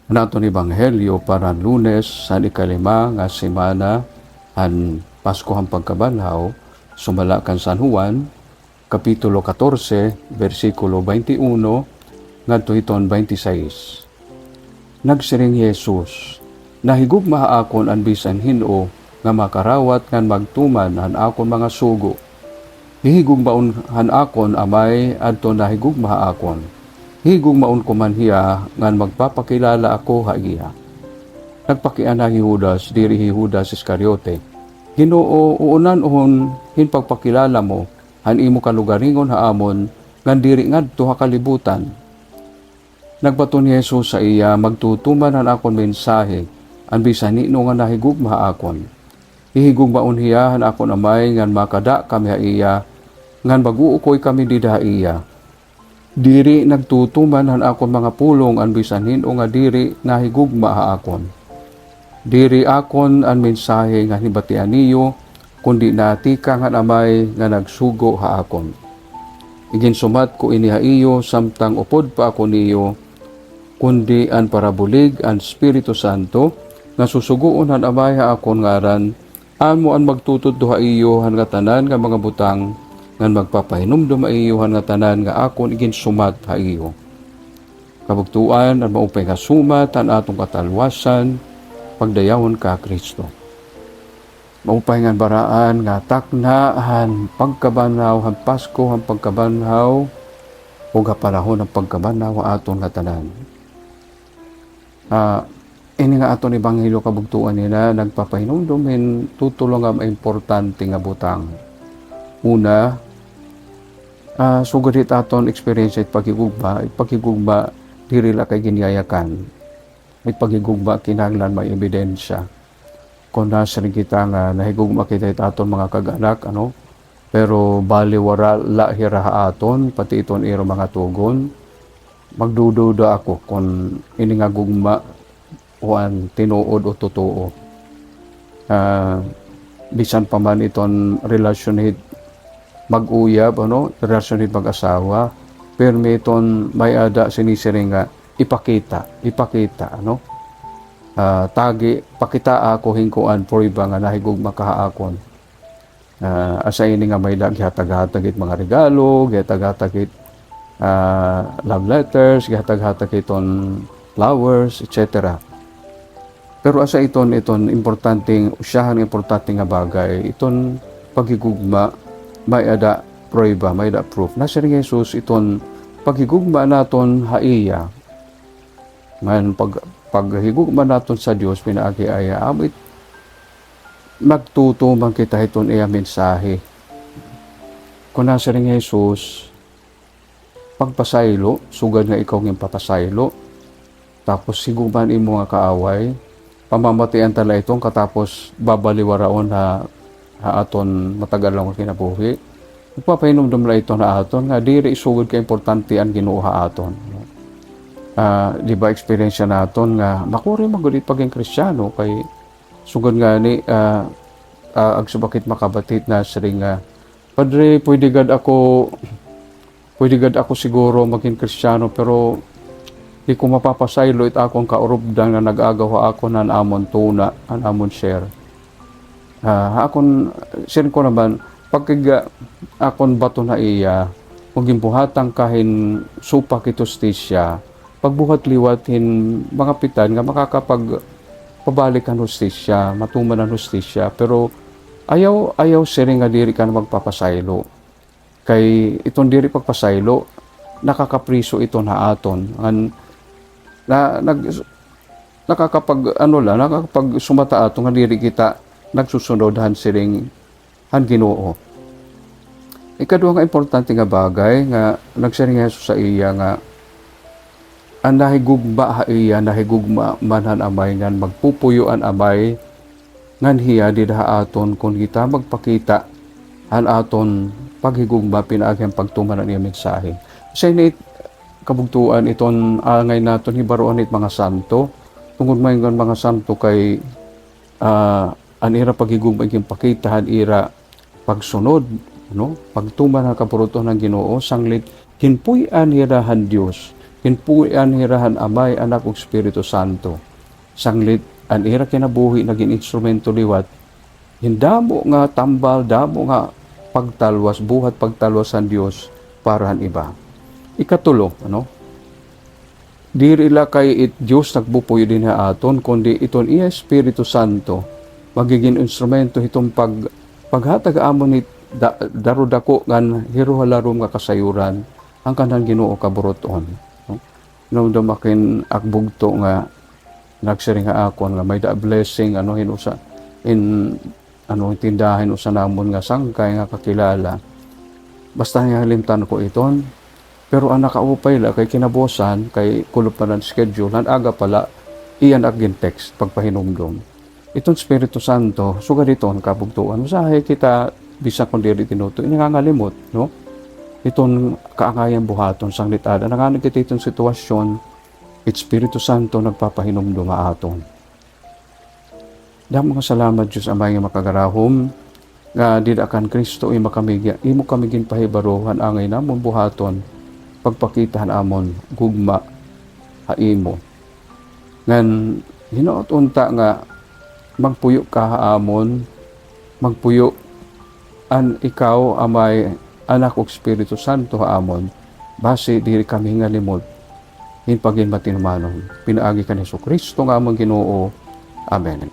Naton Ebanghelyo para Lunes sa ikalima nga semana han Pasko ang pagkabanhaw sumala kan San Juan kapitulo 14 versikulo 21 ngadto hiton 26. Nagsiring Jesus, nahigugma akon an bisan hino nga makarawat ngan magtuman han akon mga sugo. Hihigugmaon han akon amay adto nahigugma akon. Higugmaon ko man hiya ngan magpapakilala ako ha iya. Nagpakian na Judas, diri Judas Iscariote. Ginoo uunan-on hinpagpakilala mo, han imo kalugaringon ha amon, ngan diri ngadto ha kalibutan. Nagbato ni Jesus sa iya, magtutuman han akon mensahe, an bisan nino nga nahigugma ha akon. Hihigugmaon hiya han akon amay ngan makada kami ha iya, ngan baguukoy kami dida ha iya. Diri nagtutuman han akon mga pulong an bisan hino nga diri nahigugma ha akon. Diri akon an mensahe nga hibatian niyo kundi natika nga amay nga nagsugo ha akon. Iginsumat ko ini ha iyo samtang upod pa ako niyo kundi an parabulig an Espiritu Santo nga susugoon han amay ha akon ngaran amo an magtutudto ha iyo han nga tanan nga mga butang ngan magpapahinumdum ayuhan nga tanan nga akon igin sumat ha iyo. Kabugtuan at maupay nga sumat ang atong katalwasan pagdayawon ka Kristo. Maupay nga baraan nga taknaan pagkabanhaw han Pasko han pagkabanhaw o panahon ng pagkabanhaw aton nga tanan. Ini nga aton ebanghelyo kabugtuan nila nagpapahinumdum hin tutulong nga importante nga butang. Una, sugadit aton experience at pagigugma diri la kay ginyayakan. May pagigugma kinahanglan may ebidensya. Kung nasa rin kita nga nahigugma kita aton mga kaganak, pero bali wara la hiraha aton, pati iton iro mga tugon, magdududa ako kung ini nga gugma o an tinuod o totoo. Bisan pa man iton relasyon mag-uyab, relasyon mag-asawa, pero may iton may ada sinisiring nga ipakita, tagi, pakita ako hingkuan for iba nga nahigugma kahaakon. Asa ini nga may gihatag-hatag mga regalo, gihatag-hatag love letters, gihatag-hatag iton flowers, etc. Pero asa iton importanteng nga bagay, iton pagigugma may ada prueba, may ada proof. Nasa rin Jesus iton paghigugma naton ha iya. Ngayon paghigugma naton sa Dios pinaagi aya amit magtutumang kita iton iya mensahe. Kung nasa rin Jesus pagpasaylo, sugad nga ikaw ng papasaylo, tapos higugman imo nga kaaway, pamamatian tala itong katapos babaliwaraon ha aton matagal lang kinabuhi. Nagpapahinumdum la ito na aton nga diri isugod ka importante ang Ginoo ha aton. Di ba experience naton nga makuri magudit paging Kristiyano kay sugod nga ni agsubakit makabatit na siring Padre pwede gad ako siguro maging Kristiyano pero di ko mapapasaylo it akong kaurubdan na nag-agaw ako nan amon tuna an amon share. Akon sin ko naman pagkiga akon bato na iya kung gimbuhatang kahin supa kitustisya pagbuhat liwatin mga pitan nga makakapag pabalik ang hustisya matuman ang hustisya pero ayaw siring nga diri ka na magpapasaylo kay itong diri pagpasaylo nakakapriso ito na aton nakakapag sumata aton nga diri kita nagsusunod han siring han Ginoo. Ikaduha nga importante nga bagay nga nagsiring Jesus sa iya nga ang nahigugma ha iya nahigugma manhan amay ngan magpupuyoan amay ngan hiya didha aton kung kita magpakita han aton paghigugma pinaagi ang pagtuman niya mensahe. Sa ini kabugtuan iton angay naton hibaruan it mga santo tungod mayngon mga santo kay anira paghigugma iging pakitahan ira pagsunod pagtuman ang kapuruto ng Ginoo sanglit hinpuy-an irahan Dios Hinpuyan hirahan Amay, Anak ug Espiritu Santo. Sanglit an ira kinabuhi naging instrumento liwat. Hindamo nga tambal, damo nga pagtalwas, buhat pagtalwas ang Dios para han iba. Ikatulo, diri la kay Dios nagbupuyo din aton, kundi iton iya Espiritu Santo magiging instrumento itong paghatag amon ni darudako ngan hiruhalarom nga kasayuran ang kanang Ginoo kaburoton. Namdamakin akbugto nga nagsiring nga akon nga may blessing tindahin usa namon nga sangkay nga kakilala. Basta nga halimtan ko iton, pero ang nakaupay la kay kinabosan kay kulop na ng schedule ang aga pala iyan agin text pagpahinumdom. Itong Espiritu Santo sugad iton kabugtuan usahay kita bisa kon diri tinuto ini nga ngalimot, iton kaangayan buhaton sanglit ada nanganag kita itong sitwasyon, Espiritu Santo nagpapahinumdum aton. Damo nga salamat Diyos Amay nga makagarahom nga didakan Kristo imo kamigin pahibaruhan angay namon buhaton pagpakitahan amon gugma haimo ngan hinaot unta nga magpuyo ka haamon, magpuyo an ikaw Amay Anak ug Espiritu Santo haamon base diri kami nga limot hinpagin matinumanon pinaagi kan Hesus Kristo nga among Ginoo. Amen.